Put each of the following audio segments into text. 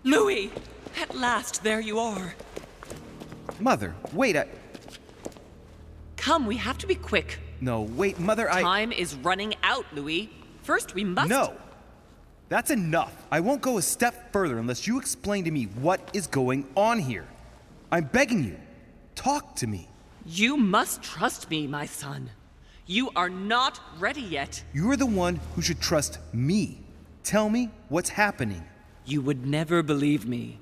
Louis! At last, there you are. Mother, wait, Come, we have to be quick. No, wait, Mother, Time is running out, Louis. First, we must... No! That's enough. I won't go a step further unless you explain to me what is going on here. I'm begging you. Talk to me. You must trust me, my son. You are not ready yet. You're the one who should trust me. Tell me what's happening. You would never believe me.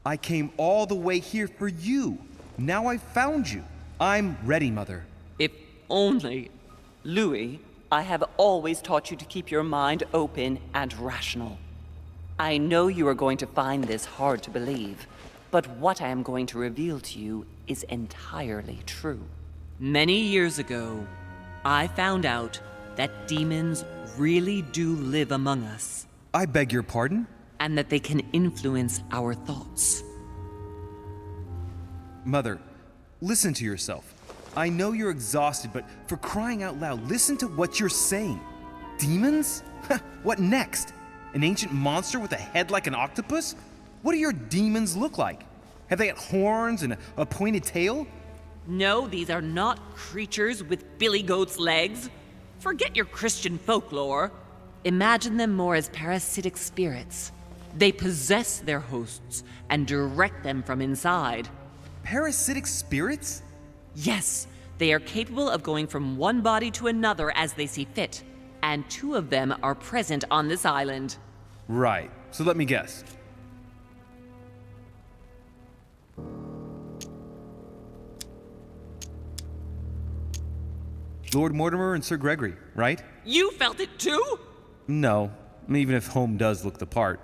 I came all the way here for you. Now I've found you. I'm ready, Mother. If only... Louis, I have always taught you to keep your mind open and rational. I know you are going to find this hard to believe, but what I am going to reveal to you is entirely true. Many years ago, I found out that demons really do live among us. I beg your pardon? And that they can influence our thoughts. Mother, listen to yourself. I know you're exhausted, but for crying out loud, listen to what you're saying. Demons? What next? An ancient monster with a head like an octopus? What do your demons look like? Have they got horns and a pointed tail? No, these are not creatures with billy goat's legs. Forget your Christian folklore. Imagine them more as parasitic spirits. They possess their hosts and direct them from inside. Parasitic spirits? Yes, they are capable of going from one body to another as they see fit, and 2 of them are present on this island. Right, so let me guess. Lord Mortimer and Sir Gregory, right? You felt it too? No, even if Home does look the part.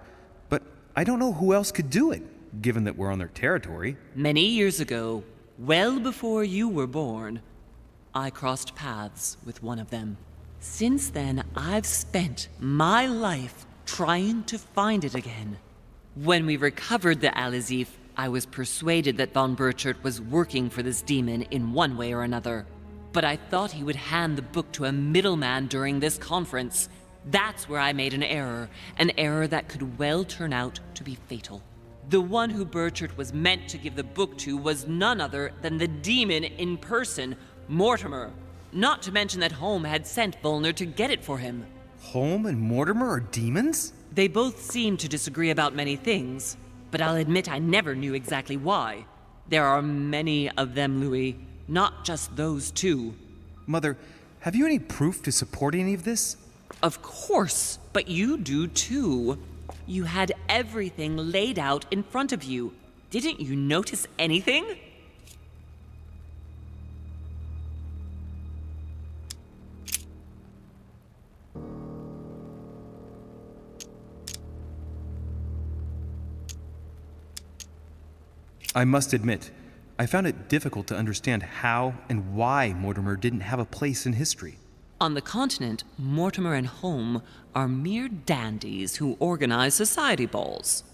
But I don't know who else could do it, given that we're on their territory. Many years ago, well before you were born, I crossed paths with one of them. Since then, I've spent my life trying to find it again. When we recovered the Alizif, I was persuaded that von Burchard was working for this demon in one way or another. But I thought he would hand the book to a middleman during this conference. That's where I made an error that could well turn out to be fatal. The one who Burchard was meant to give the book to was none other than the demon in person, Mortimer. Not to mention that Home had sent Volner to get it for him. Home and Mortimer are demons? They both seem to disagree about many things, but I'll admit I never knew exactly why. There are many of them, Louis, not just those 2. Mother, have you any proof to support any of this? Of course, but you do too. You had everything laid out in front of you. Didn't you notice anything? I must admit, I found it difficult to understand how and why Mortimer didn't have a place in history. On the continent, Mortimer and Home are mere dandies who organize society balls.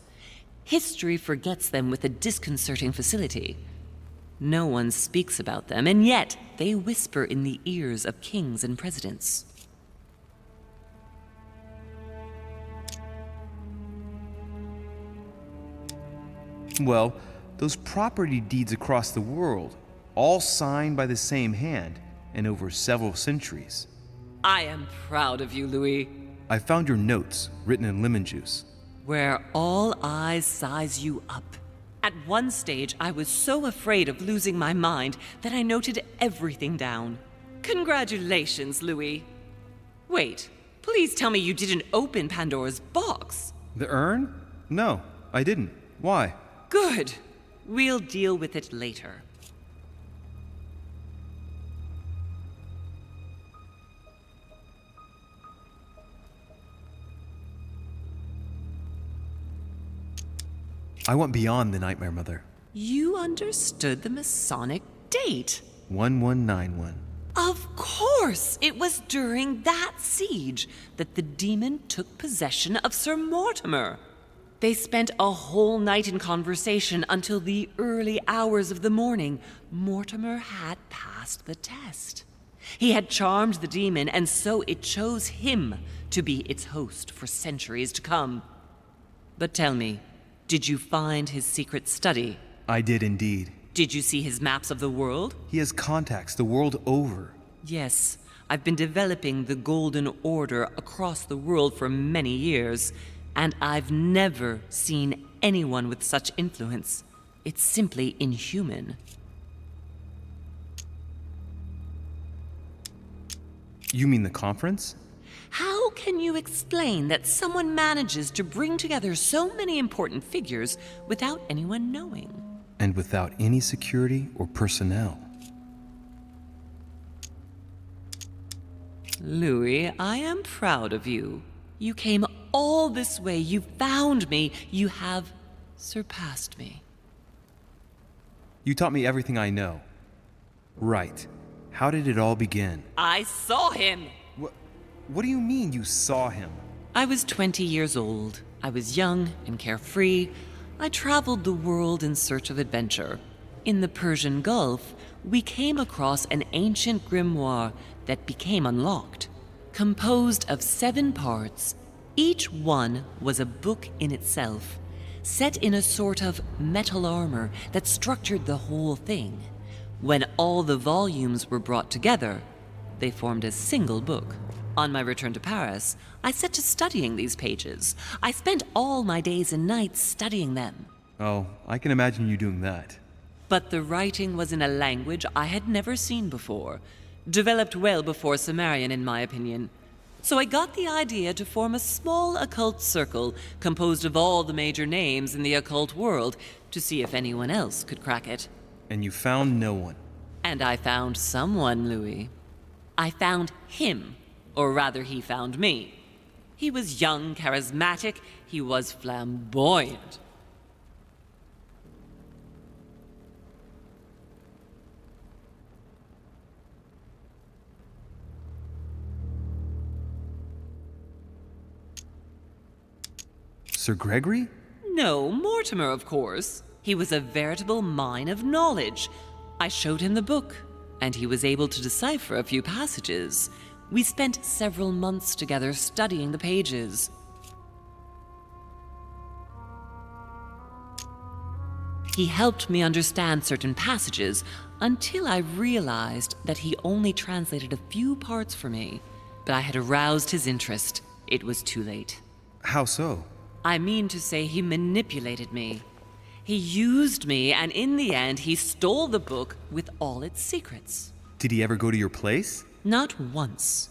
History forgets them with a disconcerting facility. No one speaks about them, and yet they whisper in the ears of kings and presidents. Well, those property deeds across the world, all signed by the same hand and over several centuries. I am proud of you, Louis. I found your notes written in lemon juice. Where all eyes size you up. At one stage, I was so afraid of losing my mind that I noted everything down. Congratulations, Louis. Wait, please tell me you didn't open Pandora's box. The urn? No, I didn't. Why? Good. We'll deal with it later. I went beyond the nightmare, Mother. You understood the Masonic date. 1191. Of course! It was during that siege that the demon took possession of Sir Mortimer. They spent a whole night in conversation until the early hours of the morning. Mortimer had passed the test. He had charmed the demon, and so it chose him to be its host for centuries to come. But tell me, Did you find his secret study? I did indeed. Did you see his maps of the world? He has contacts the world over. Yes, I've been developing the Golden Order across the world for many years, and I've never seen anyone with such influence. It's simply inhuman. You mean the conference? How can you explain that someone manages to bring together so many important figures without anyone knowing? And without any security or personnel. Louis, I am proud of you. You came all this way, you found me, you have surpassed me. You taught me everything I know. Right. How did it all begin? I saw him! What do you mean you saw him? I was 20 years old. I was young and carefree. I traveled the world in search of adventure. In the Persian Gulf, we came across an ancient grimoire that became unlocked. Composed of 7 parts, each one was a book in itself, set in a sort of metal armor that structured the whole thing. When all the volumes were brought together, they formed a single book. On my return to Paris, I set to studying these pages. I spent all my days and nights studying them. Oh, I can imagine you doing that. But the writing was in a language I had never seen before, developed well before Sumerian, in my opinion. So I got the idea to form a small occult circle composed of all the major names in the occult world to see if anyone else could crack it. And you found no one. And I found someone, Louis. I found him. Or rather, he found me. He was young, charismatic, he was flamboyant. Sir Gregory? No, Mortimer, of course. He was a veritable mine of knowledge. I showed him the book, and he was able to decipher a few passages. We spent several months together studying the pages. He helped me understand certain passages until I realized that he only translated a few parts for me. But I had aroused his interest. It was too late. How so? I mean to say he manipulated me. He used me, and in the end, he stole the book with all its secrets. Did he ever go to your place? Not once.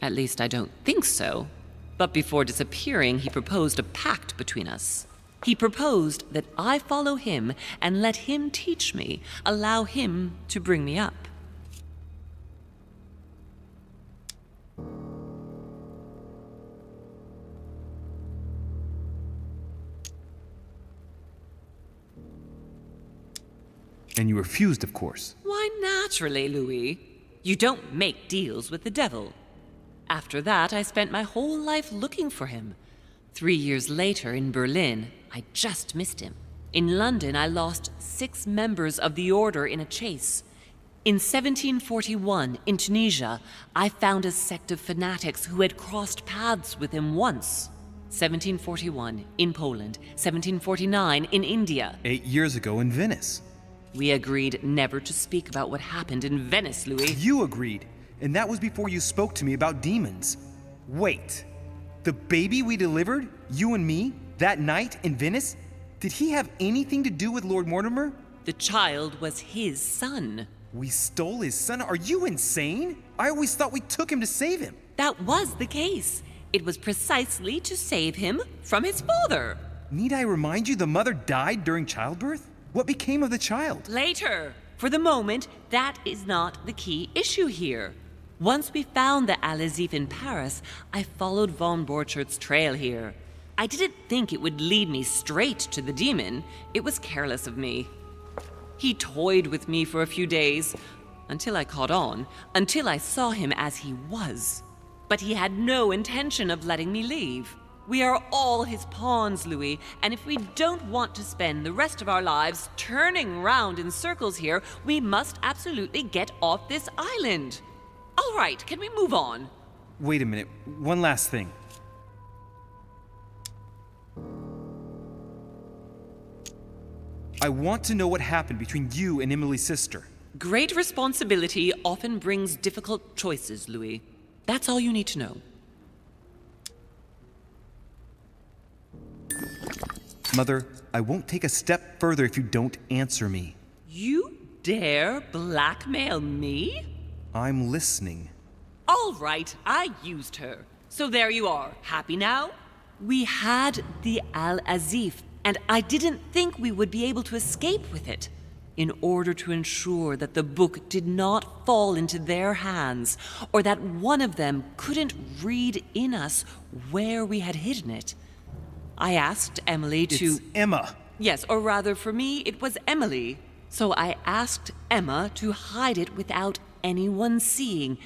At least I don't think so. But before disappearing, he proposed a pact between us. He proposed that I follow him and let him teach me, allow him to bring me up. And you refused, of course. Why, naturally, Louis. You don't make deals with the devil. After that, I spent my whole life looking for him. 3 years later, in Berlin, I just missed him. In London, I lost 6 members of the order in a chase. In 1741, in Tunisia, I found a sect of fanatics who had crossed paths with him once. 1741, in Poland. 1749, in India. 8 years ago in Venice. We agreed never to speak about what happened in Venice, Louis. You agreed, and that was before you spoke to me about demons. Wait, the baby we delivered, you and me, that night in Venice, did he have anything to do with Lord Mortimer? The child was his son. We stole his son? Are you insane? I always thought we took him to save him. That was the case. It was precisely to save him from his father. Need I remind you the mother died during childbirth? What became of the child? Later. For the moment, that is not the key issue here. Once we found the Alazif in Paris, I followed von Borchart's trail here. I didn't think it would lead me straight to the demon. It was careless of me. He toyed with me for a few days, until I caught on, until I saw him as he was. But he had no intention of letting me leave. We are all his pawns, Louis, and if we don't want to spend the rest of our lives turning round in circles here, we must absolutely get off this island. All right, can we move on? Wait a minute, one last thing. I want to know what happened between you and Emily's sister. Great responsibility often brings difficult choices, Louis. That's all you need to know. Mother, I won't take a step further if you don't answer me. You dare blackmail me? I'm listening. All right, I used her. So there you are. Happy now? We had the Al-Azif, and I didn't think we would be able to escape with it. In order to ensure that the book did not fall into their hands, or that one of them couldn't read in us where we had hidden it, I asked Emily to... It's Emma. Yes, or rather for me, it was Emily. So I asked Emma to hide it without anyone seeing.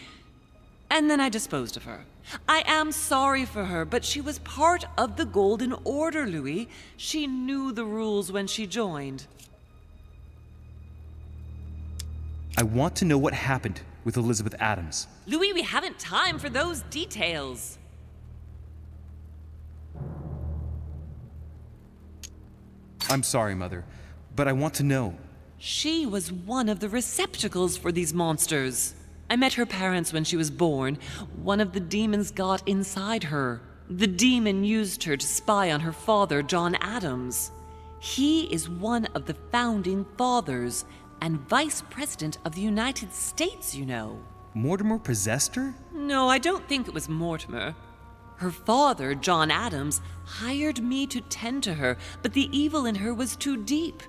And then I disposed of her. I am sorry for her, but she was part of the Golden Order, Louis. She knew the rules when she joined. I want to know what happened with Elizabeth Adams. Louis, we haven't time for those details. I'm sorry, Mother, but I want to know. She was one of the receptacles for these monsters. I met her parents when she was born. One of the demons got inside her. The demon used her to spy on her father, John Adams. He is one of the founding fathers and vice president of the United States, you know. Mortimer possessed her? No, I don't think it was Mortimer. Her father, John Adams, hired me to tend to her, but the evil in her was too deep.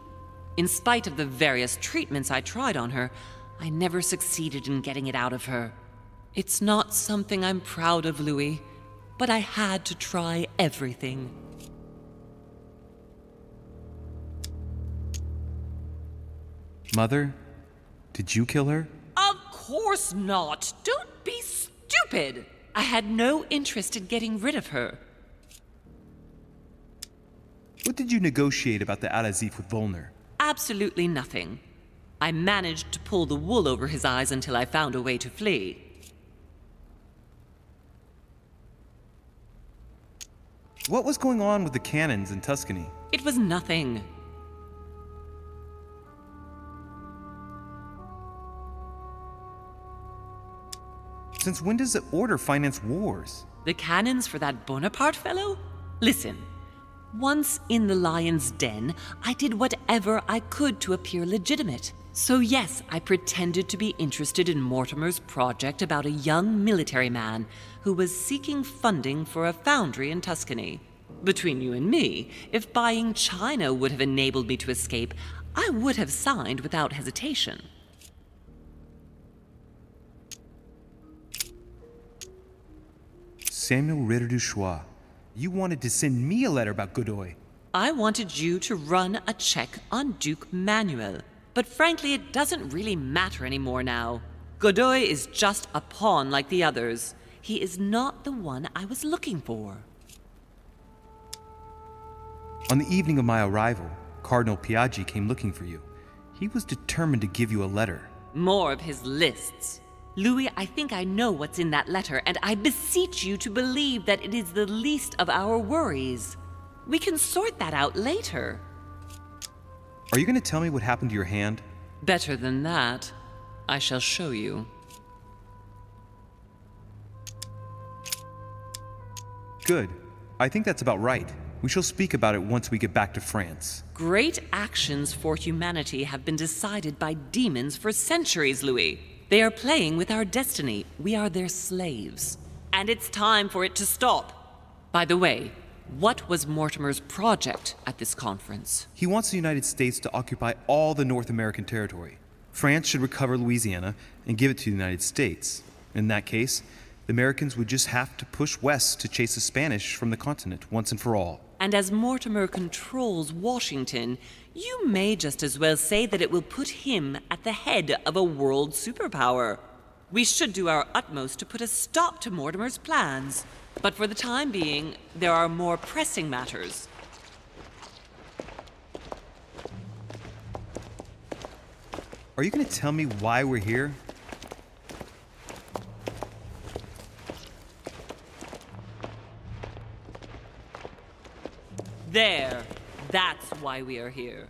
In spite of the various treatments I tried on her, I never succeeded in getting it out of her. It's not something I'm proud of, Louis, but I had to try everything. Mother, did you kill her? Of course not! Don't be stupid! I had no interest in getting rid of her. What did you negotiate about the Al-Azif with Volner? Absolutely nothing. I managed to pull the wool over his eyes until I found a way to flee. What was going on with the cannons in Tuscany? It was nothing. Since when does the Order finance wars? The cannons for that Bonaparte fellow? Listen, once in the lion's den, I did whatever I could to appear legitimate. So yes, I pretended to be interested in Mortimer's project about a young military man who was seeking funding for a foundry in Tuscany. Between you and me, if buying China would have enabled me to escape, I would have signed without hesitation. Samuel Ritter du Choix, you wanted to send me a letter about Godoy. I wanted you to run a check on Duke Manuel. But frankly, it doesn't really matter anymore now. Godoy is just a pawn like the others. He is not the one I was looking for. On the evening of my arrival, Cardinal Piaggi came looking for you. He was determined to give you a letter. More of his lists. Louis, I think I know what's in that letter, and I beseech you to believe that it is the least of our worries. We can sort that out later. Are you going to tell me what happened to your hand? Better than that. I shall show you. Good. I think that's about right. We shall speak about it once we get back to France. Great actions for humanity have been decided by demons for centuries, Louis. They are playing with our destiny. We are their slaves. And it's time for it to stop. By the way, what was Mortimer's project at this conference? He wants the United States to occupy all the North American territory. France should recover Louisiana and give it to the United States. In that case, the Americans would just have to push west to chase the Spanish from the continent once and for all. And as Mortimer controls Washington, you may just as well say that it will put him at the head of a world superpower. We should do our utmost to put a stop to Mortimer's plans. But for the time being, there are more pressing matters. Are you going to tell me why we're here? There. That's why we are here.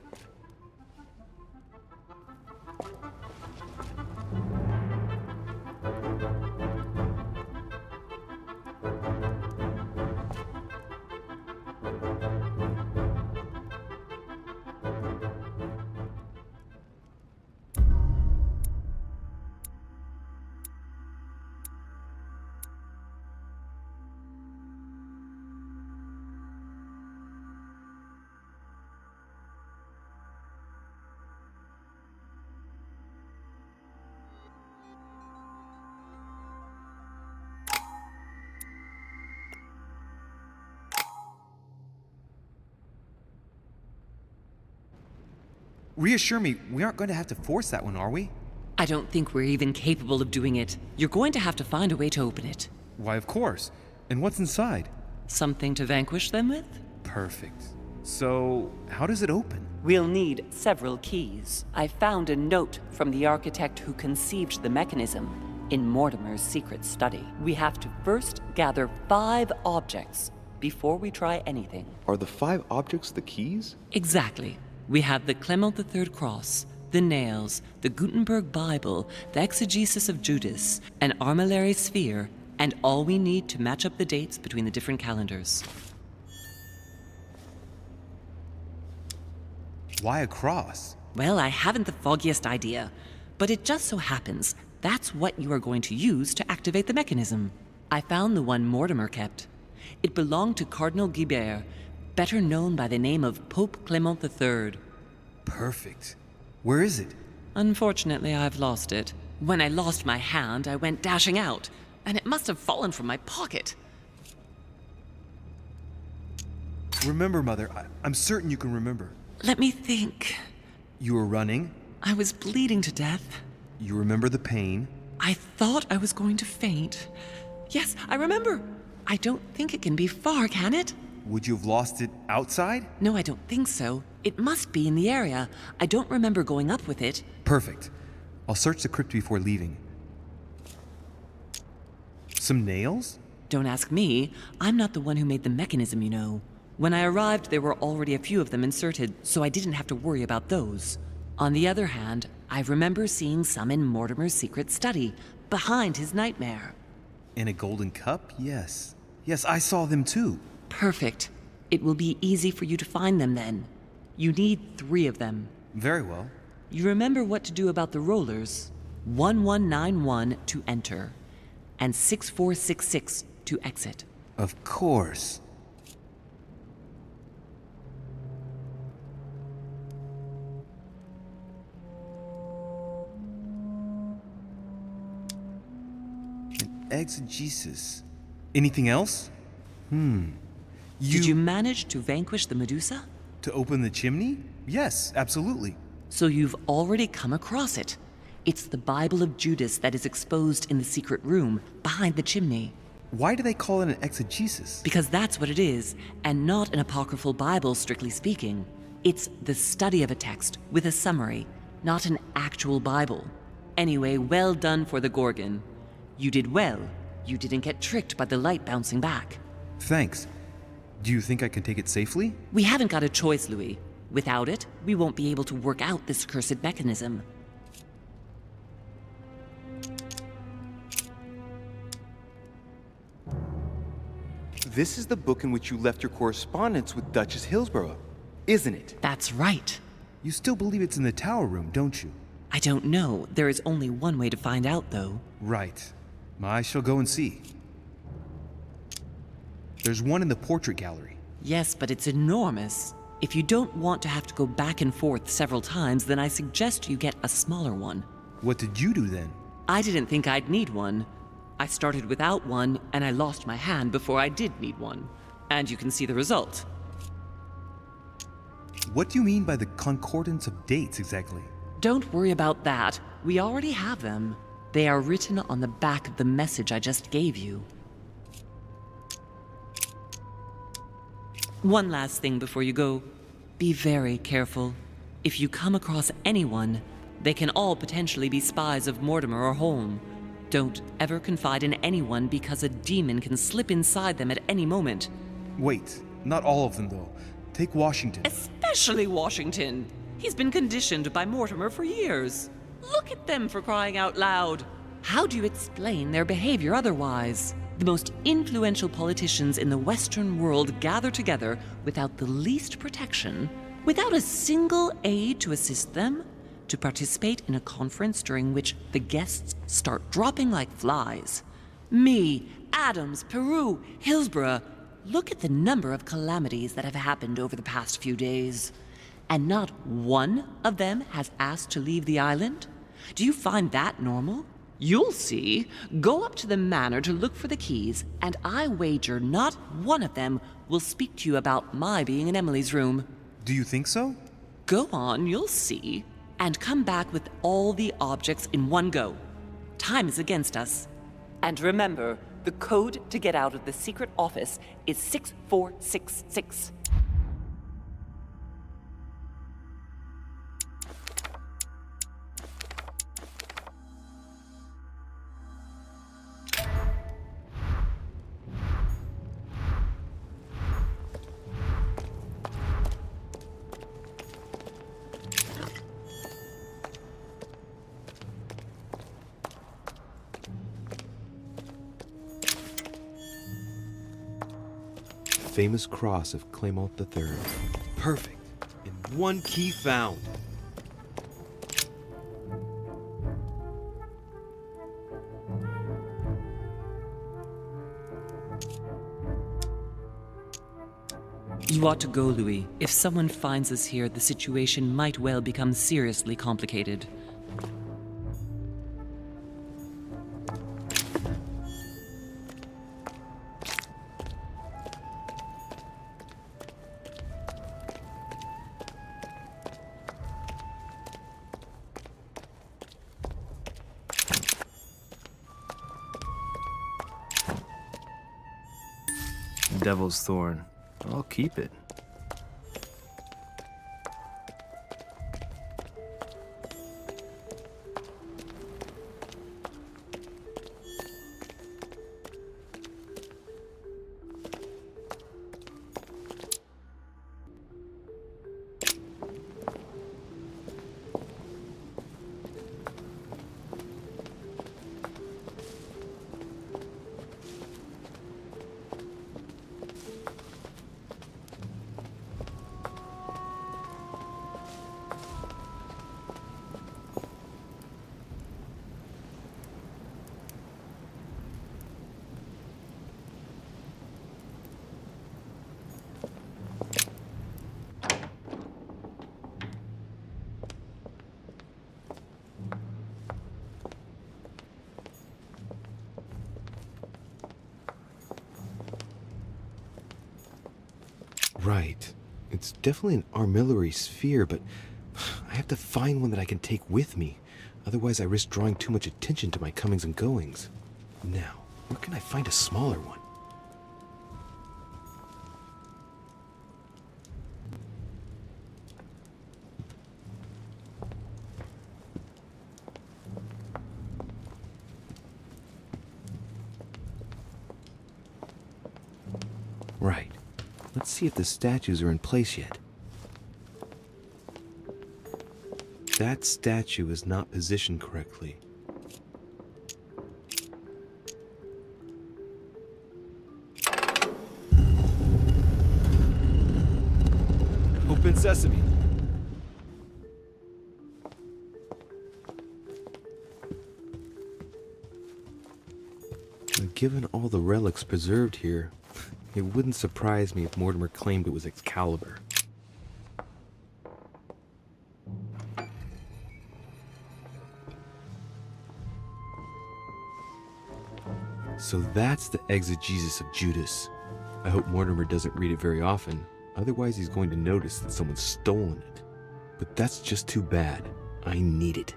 reassure me, we aren't going to have to force that one, are we? I don't think we're even capable of doing it. You're going to have to find a way to open it. Why, of course. And what's inside? Something to vanquish them with? Perfect. So, how does it open? We'll need several keys. I found a note from the architect who conceived the mechanism in Mortimer's secret study. We have to first gather 5 objects before we try anything. Are the 5 objects the keys? Exactly. We have the Clement III cross, the nails, the Gutenberg Bible, the exegesis of Judas, an armillary sphere, and all we need to match up the dates between the different calendars. Why a cross? Well, I haven't the foggiest idea, but it just so happens that's what you are going to use to activate the mechanism. I found the one Mortimer kept. It belonged to Cardinal Guibert, better known by the name of Pope Clement III. Perfect. Where is it? Unfortunately, I've lost it. When I lost my hand, I went dashing out, and it must have fallen from my pocket. Remember, Mother. I'm certain you can remember. Let me think. You were running. I was bleeding to death. You remember the pain. I thought I was going to faint. Yes, I remember. I don't think it can be far, can it? Would you have lost it outside? No, I don't think so. It must be in the area. I don't remember going up with it. Perfect. I'll search the crypt before leaving. Some nails? Don't ask me. I'm not the one who made the mechanism, you know. When I arrived, there were already a few of them inserted, so I didn't have to worry about those. On the other hand, I remember seeing some in Mortimer's secret study, behind his nightmare. In a golden cup? Yes. Yes, I saw them too. Perfect. It will be easy for you to find them then. You need 3 of them. Very well. You remember what to do about the rollers. 1191 to enter, and 6466 to exit. Of course. An exegesis. Anything else? Did you manage to vanquish the Medusa? To open the chimney? Yes, absolutely. So you've already come across it. It's the Bible of Judas that is exposed in the secret room behind the chimney. Why do they call it an exegesis? Because that's what it is, and not an apocryphal Bible, strictly speaking. It's the study of a text with a summary, not an actual Bible. Anyway, well done for the Gorgon. You did well. You didn't get tricked by the light bouncing back. Thanks. Do you think I can take it safely? We haven't got a choice, Louis. Without it, we won't be able to work out this cursed mechanism. This is the book in which you left your correspondence with Duchess Hillsborough, isn't it? That's right. You still believe it's in the tower room, don't you? I don't know. There is only one way to find out, though. Right. I shall go and see. There's one in the portrait gallery. Yes, but it's enormous. If you don't want to have to go back and forth several times, then I suggest you get a smaller one. What did you do then? I didn't think I'd need one. I started without one, and I lost my hand before I did need one. And you can see the result. What do you mean by the concordance of dates exactly? Don't worry about that. We already have them. They are written on the back of the message I just gave you. One last thing before you go. Be very careful. If you come across anyone, they can all potentially be spies of Mortimer or Holm. Don't ever confide in anyone because a demon can slip inside them at any moment. Wait, not all of them though. Take Washington. Especially Washington. He's been conditioned by Mortimer for years. Look at them, for crying out loud. How do you explain their behavior otherwise? The most influential politicians in the Western world gather together without the least protection, without a single aid to assist them, to participate in a conference during which the guests start dropping like flies. Me, Adams, Peru, Hillsborough. Look at the number of calamities that have happened over the past few days. And not one of them has asked to leave the island? Do you find that normal? You'll see. Go up to the manor to look for the keys, and I wager not one of them will speak to you about my being in Emily's room. Do you think so? Go on, you'll see. And come back with all the objects in one go. Time is against us. And remember, the code to get out of the secret office is 6466. Famous cross of Clement III. Perfect. And one key found. You ought to go, Louis. If someone finds us here, the situation might well become seriously complicated. Devil's Thorn. I'll keep it. Right. It's definitely an armillary sphere, but I have to find one that I can take with me. Otherwise, I risk drawing too much attention to my comings and goings. Now, where can I find a smaller one? Right. Let's see if the statues are in place yet. That statue is not positioned correctly. Open sesame. Given all the relics preserved here, it wouldn't surprise me if Mortimer claimed it was Excalibur. So that's the exegesis of Judas. I hope Mortimer doesn't read it very often, otherwise he's going to notice that someone's stolen it. But that's just too bad. I need it.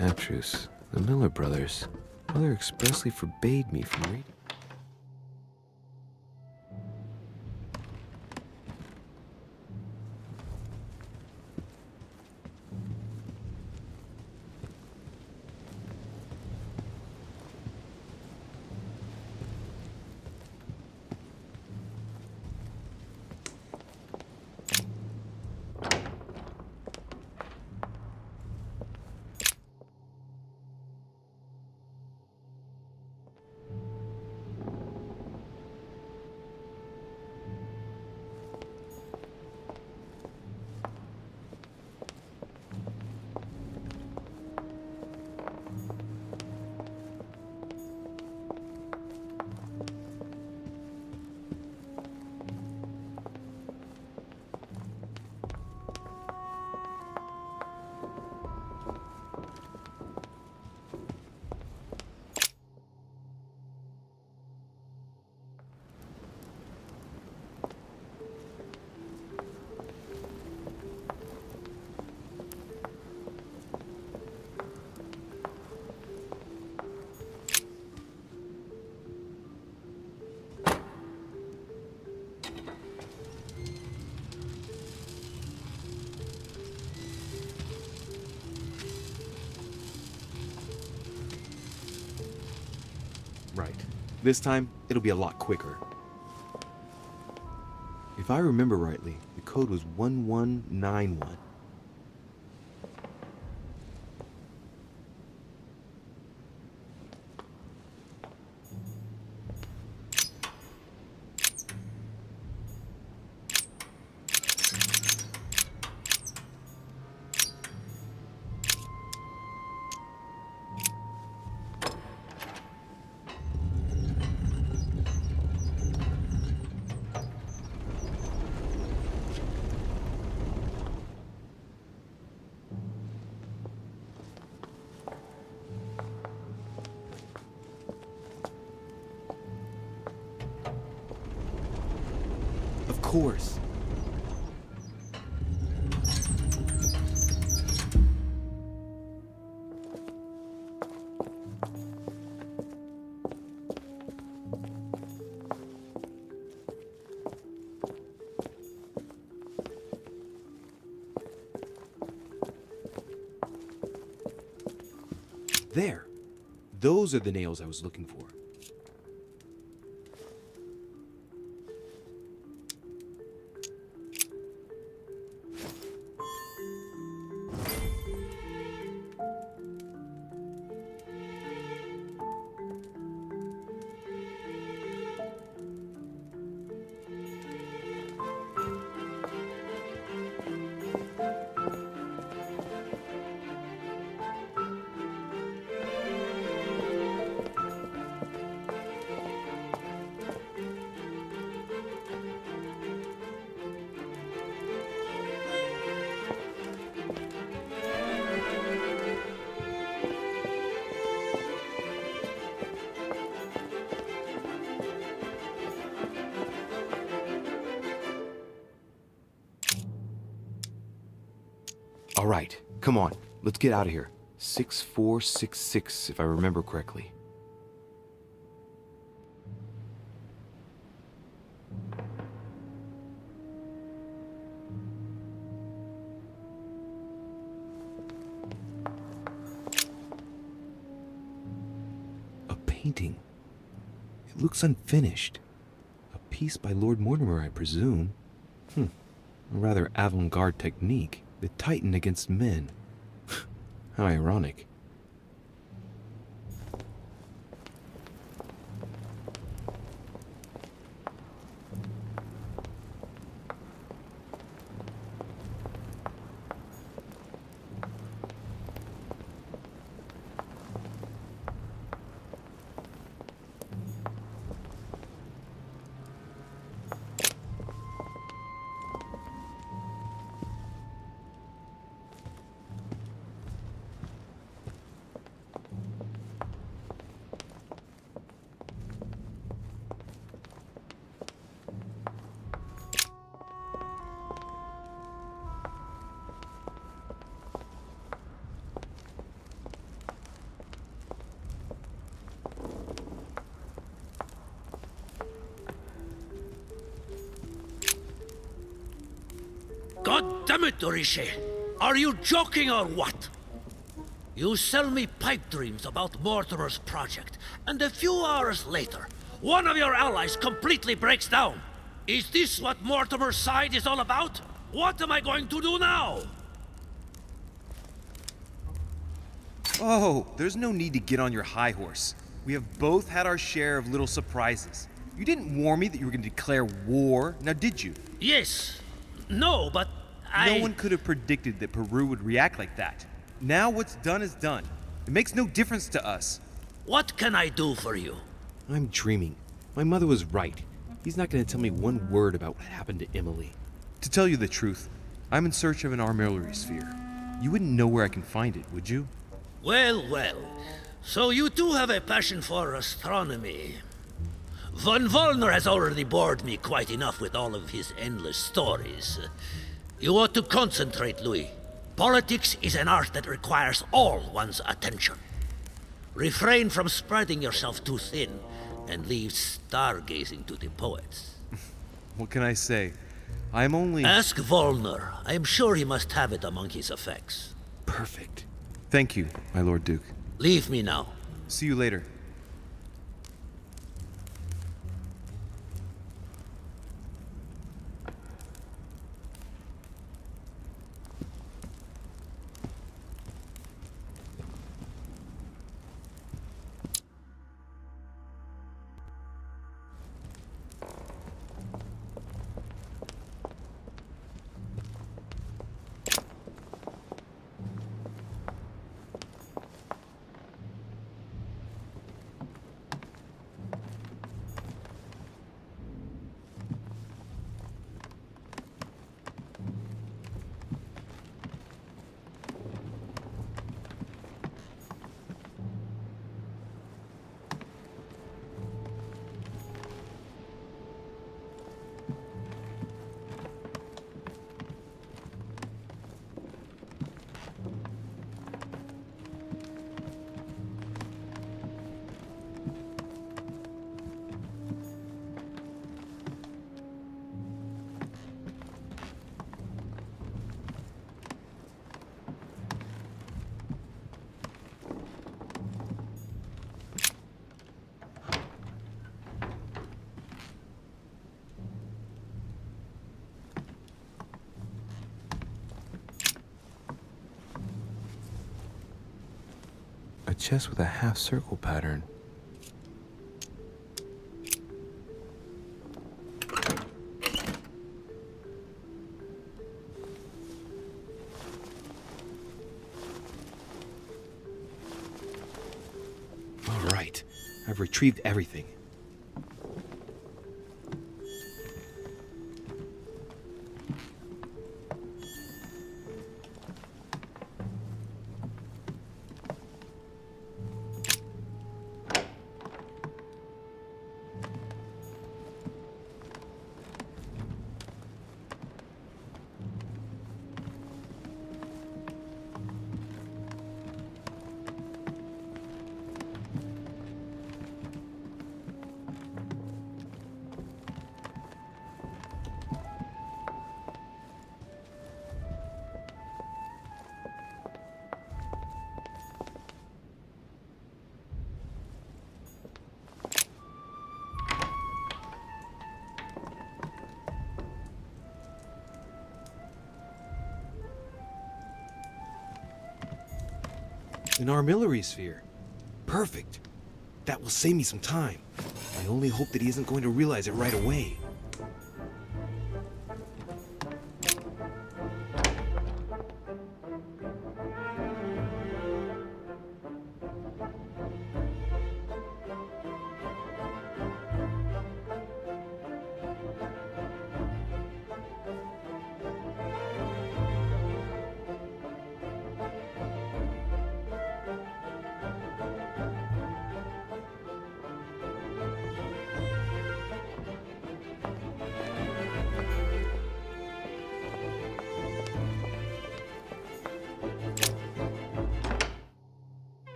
Abstruse, the Miller brothers. Mother expressly forbade me from reading. Right. This time, it'll be a lot quicker. If I remember rightly, the code was 1191. Of course. There. Those are the nails I was looking for. All right, come on, let's get out of here. 6466, if I remember correctly. A painting. It looks unfinished. A piece by Lord Mortimer, I presume. A rather avant-garde technique. The Titan against men. How ironic. God damn it, Orishe! Are you joking or what? You sell me pipe dreams about Mortimer's project, and a few hours later, one of your allies completely breaks down. Is this what Mortimer's side is all about? What am I going to do now? Oh, there's no need to get on your high horse. We have both had our share of little surprises. You didn't warn me that you were going to declare war, now did you? Yes. No, but No one could have predicted that Peru would react like that. Now what's done is done. It makes no difference to us. What can I do for you? I'm dreaming. My mother was right. He's not going to tell me one word about what happened to Emily. To tell you the truth, I'm in search of an armillary sphere. You wouldn't know where I can find it, would you? Well, well. So you do have a passion for astronomy. Von Wollner has already bored me quite enough with all of his endless stories. You ought to concentrate, Louis. Politics is an art that requires all one's attention. Refrain from spreading yourself too thin, and leave stargazing to the poets. What can I say? I'm only... Ask Wollner. I am sure he must have it among his effects. Perfect. Thank you, my Lord Duke. Leave me now. See you later. chest with a half-circle pattern. All right, I've retrieved everything. An armillary sphere. Perfect. That will save me some time. I only hope that he isn't going to realize it right away.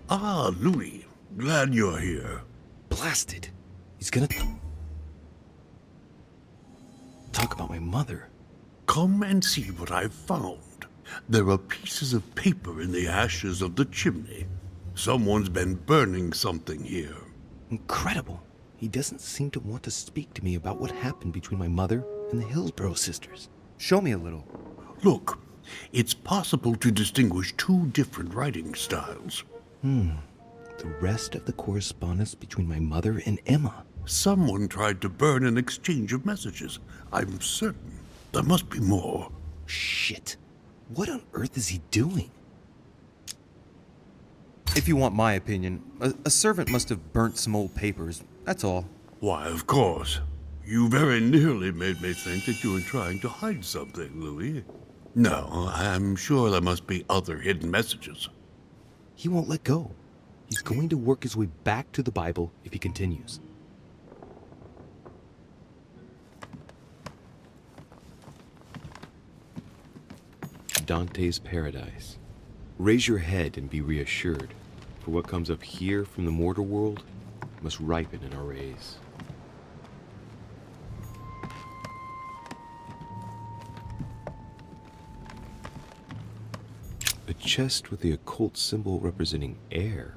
Ah, Louis. Glad you're here. Blasted. He's gonna talk about my mother. Come and see what I've found. There are pieces of paper in the ashes of the chimney. Someone's been burning something here. Incredible. He doesn't seem to want to speak to me about what happened between my mother and the Hillsborough sisters. Show me a little. Look, it's possible to distinguish two different writing styles. The rest of the correspondence between my mother and Emma. Someone tried to burn an exchange of messages. I'm certain there must be more. Shit. What on earth is he doing? If you want my opinion, a servant must have burnt some old papers. That's all. Why, of course. You very nearly made me think that you were trying to hide something, Louis. No, I'm sure there must be other hidden messages. He won't let go. He's going to work his way back to the Bible if he continues. Dante's Paradise. Raise your head and be reassured, for what comes up here from the mortal world must ripen in our rays. A chest with the occult symbol representing air.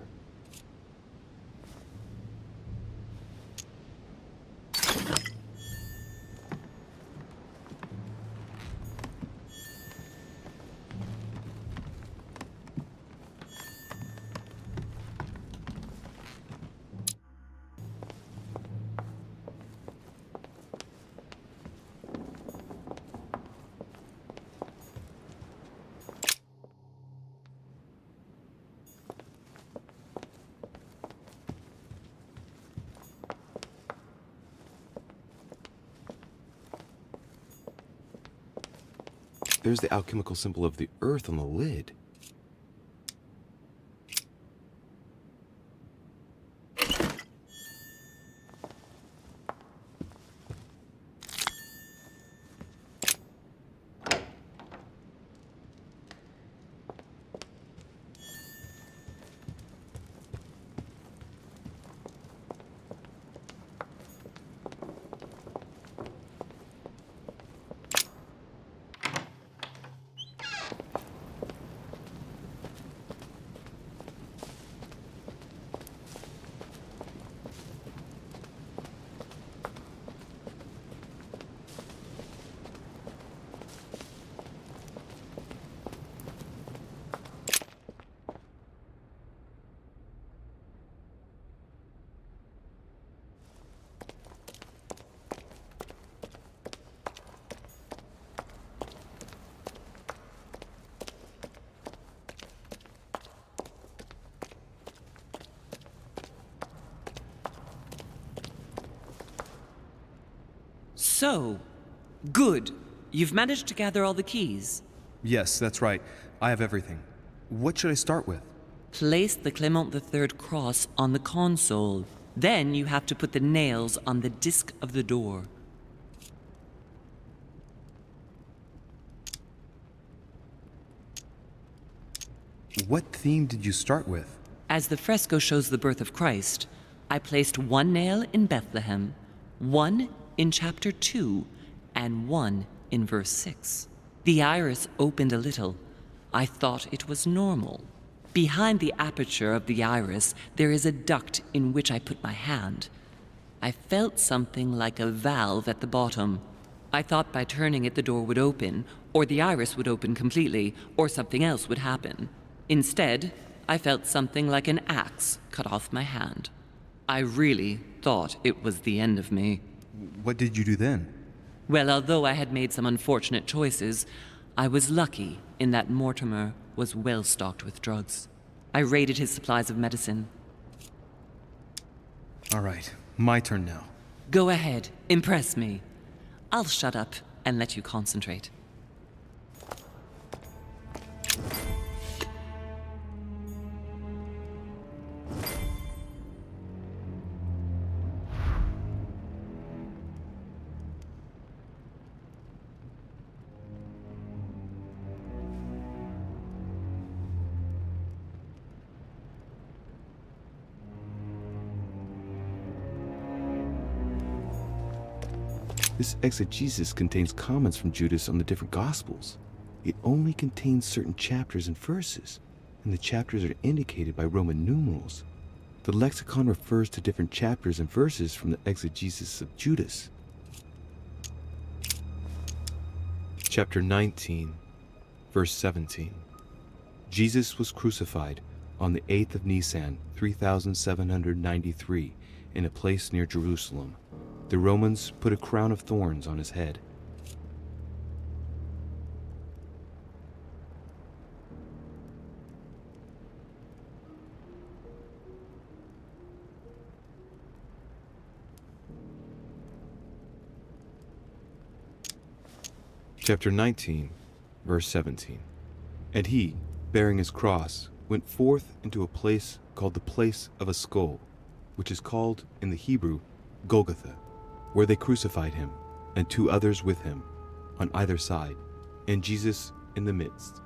There's the alchemical symbol of the earth on the lid. So, good. You've managed to gather all the keys. Yes, that's right. I have everything. What should I start with? Place the Clement III cross on the console. Then you have to put the nails on the disc of the door. What theme did you start with? As the fresco shows the birth of Christ, I placed one nail in Bethlehem, one in chapter 2, and one in verse 6. The iris opened a little. I thought it was normal. Behind the aperture of the iris, there is a duct in which I put my hand. I felt something like a valve at the bottom. I thought by turning it the door would open, or the iris would open completely, or something else would happen. Instead, I felt something like an axe cut off my hand. I really thought it was the end of me. What did you do then? Well, although I had made some unfortunate choices, I was lucky in that Mortimer was well stocked with drugs. I raided his supplies of medicine. All right, my turn now. Go ahead, impress me. I'll shut up and let you concentrate. This exegesis contains comments from Judas on the different Gospels. It only contains certain chapters and verses, and the chapters are indicated by Roman numerals. The lexicon refers to different chapters and verses from the exegesis of Judas. Chapter 19, verse 17. Jesus was crucified on the 8th of Nisan, 3793, in a place near Jerusalem. The Romans put a crown of thorns on his head. Chapter 19, verse 17. And he, bearing his cross, went forth into a place called the place of a skull, which is called in the Hebrew Golgotha, where they crucified him, and 2 others with him, on either side, and Jesus in the midst.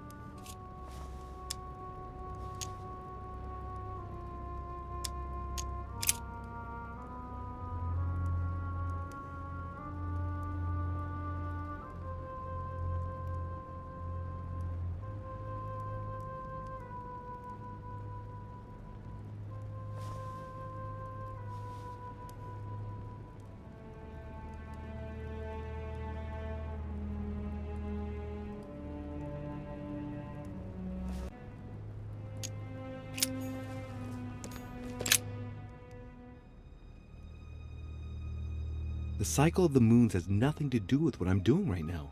The cycle of the moons has nothing to do with what I'm doing right now.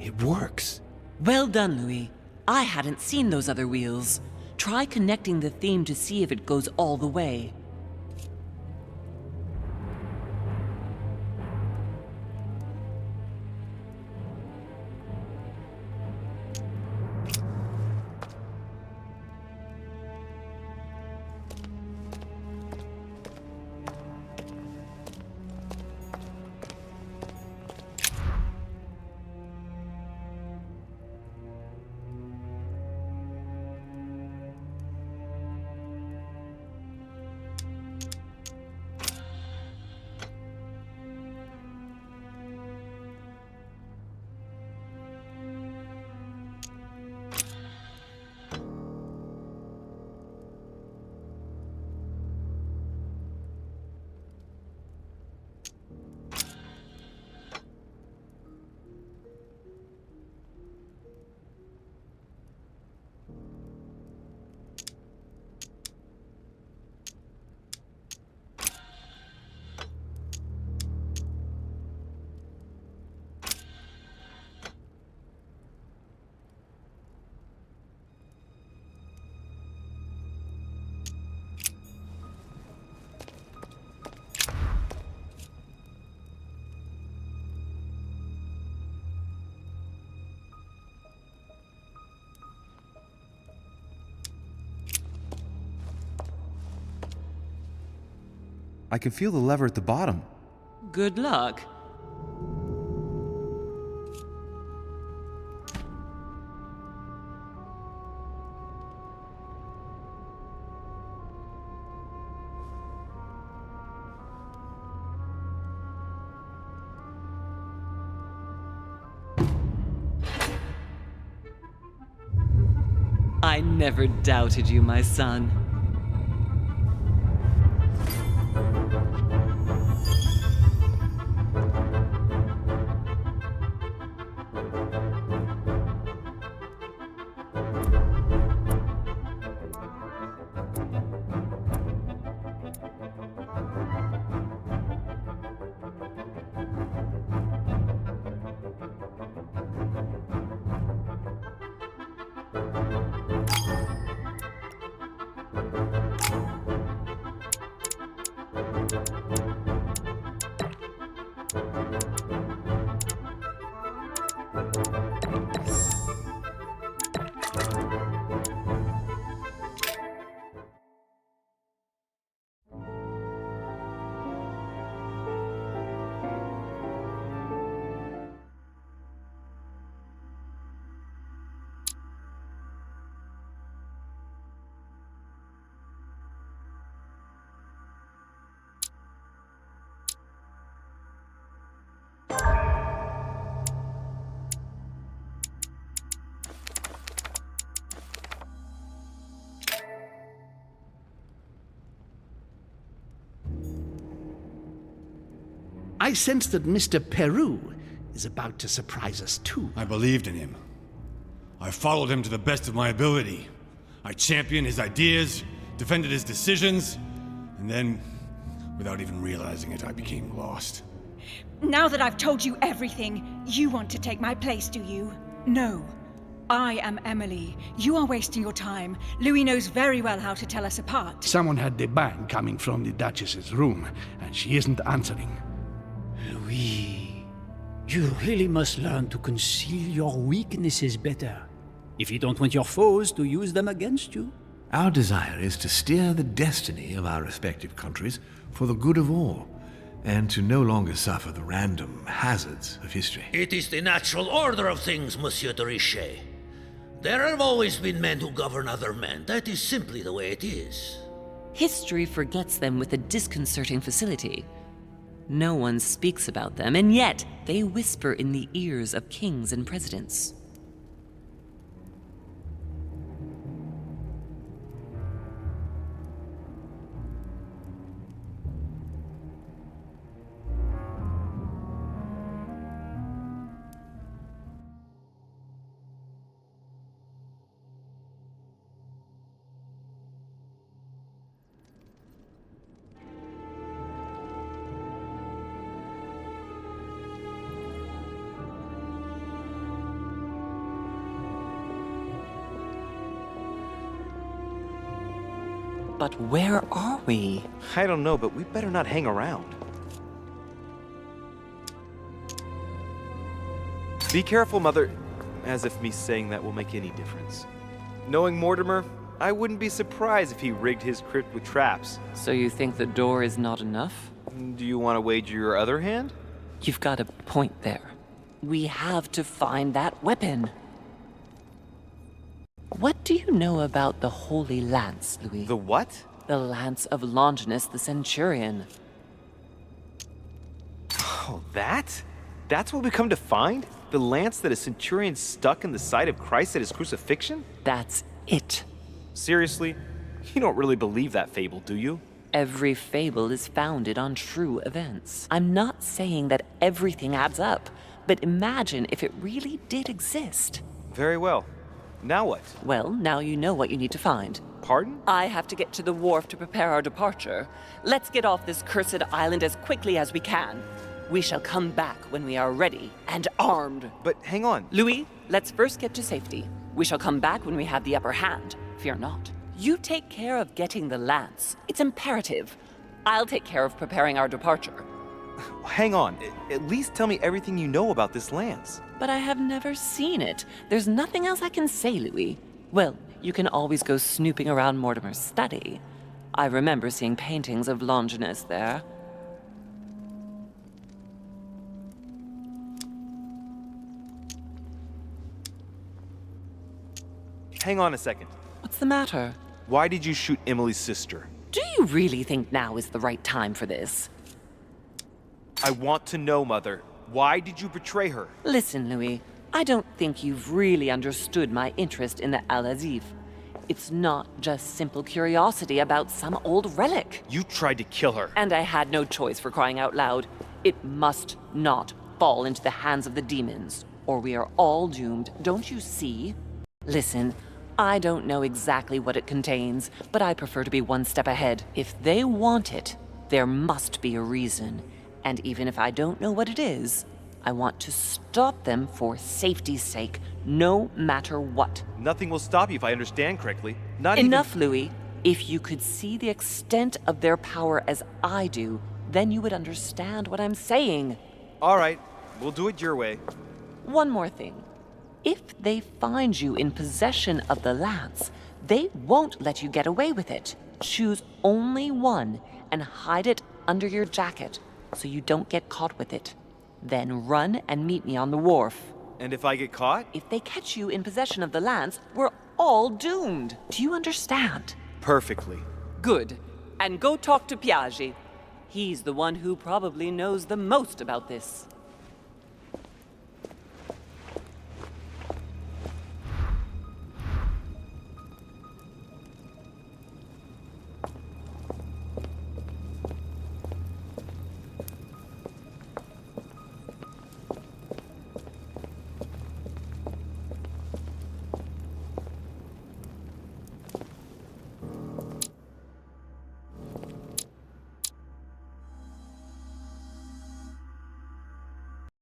It works. Well done, Louis. I hadn't seen those other wheels. Try connecting the theme to see if it goes all the way. I can feel the lever at the bottom. Good luck. I never doubted you, my son. I sense that Mr. Peru is about to surprise us too. I believed in him. I followed him to the best of my ability. I championed his ideas, defended his decisions, and then, without even realizing it, I became lost. Now that I've told you everything, you want to take my place, do you? No. I am Emily. You are wasting your time. Louis knows very well how to tell us apart. Someone had the bang coming from the Duchess's room, and she isn't answering. Louis, you really must learn to conceal your weaknesses better, if you don't want your foes to use them against you. Our desire is to steer the destiny of our respective countries for the good of all, and to no longer suffer the random hazards of history. It is the natural order of things, Monsieur de Richet. There have always been men who govern other men. That is simply the way it is. History forgets them with a disconcerting facility. No one speaks about them, and yet they whisper in the ears of kings and presidents. But where are we? I don't know, but we better not hang around. Be careful, Mother. As if me saying that will make any difference. Knowing Mortimer, I wouldn't be surprised if he rigged his crypt with traps. So you think the door is not enough? Do you want to wager your other hand? You've got a point there. We have to find that weapon. What do you know about the Holy Lance, Louis? The what? The Lance of Longinus the Centurion. Oh, that? That's what we come to find? The lance that a centurion stuck in the side of Christ at his crucifixion? That's it. Seriously? You don't really believe that fable, do you? Every fable is founded on true events. I'm not saying that everything adds up, but imagine if it really did exist. Very well. Now what? Well, now you know what you need to find. Pardon? I have to get to the wharf to prepare our departure. Let's get off this cursed island as quickly as we can. We shall come back when we are ready and armed. But hang on. Louis, let's first get to safety. We shall come back when we have the upper hand. Fear not. You take care of getting the lance. It's imperative. I'll take care of preparing our departure. Hang on. At least tell me everything you know about this lance. But I have never seen it. There's nothing else I can say, Louis. Well, you can always go snooping around Mortimer's study. I remember seeing paintings of Longinus there. Hang on a second. What's the matter? Why did you shoot Emily's sister? Do you really think now is the right time for this? I want to know, Mother. Why did you betray her? Listen, Louis, I don't think you've really understood my interest in the Al-Azif. It's not just simple curiosity about some old relic. You tried to kill her. And I had no choice, for crying out loud. It must not fall into the hands of the demons, or we are all doomed, don't you see? Listen, I don't know exactly what it contains, but I prefer to be one step ahead. If they want it, there must be a reason. And even if I don't know what it is, I want to stop them for safety's sake, no matter what. Nothing will stop you if I understand correctly. Not Enough, Louis. If you could see the extent of their power as I do, then you would understand what I'm saying. All right, we'll do it your way. One more thing. If they find you in possession of the lance, they won't let you get away with it. Choose only one and hide it under your jacket so you don't get caught with it. Then run and meet me on the wharf. And if I get caught? If they catch you in possession of the lance, we're all doomed. Do you understand? Perfectly. Good. And go talk to Piaggi. He's the one who probably knows the most about this.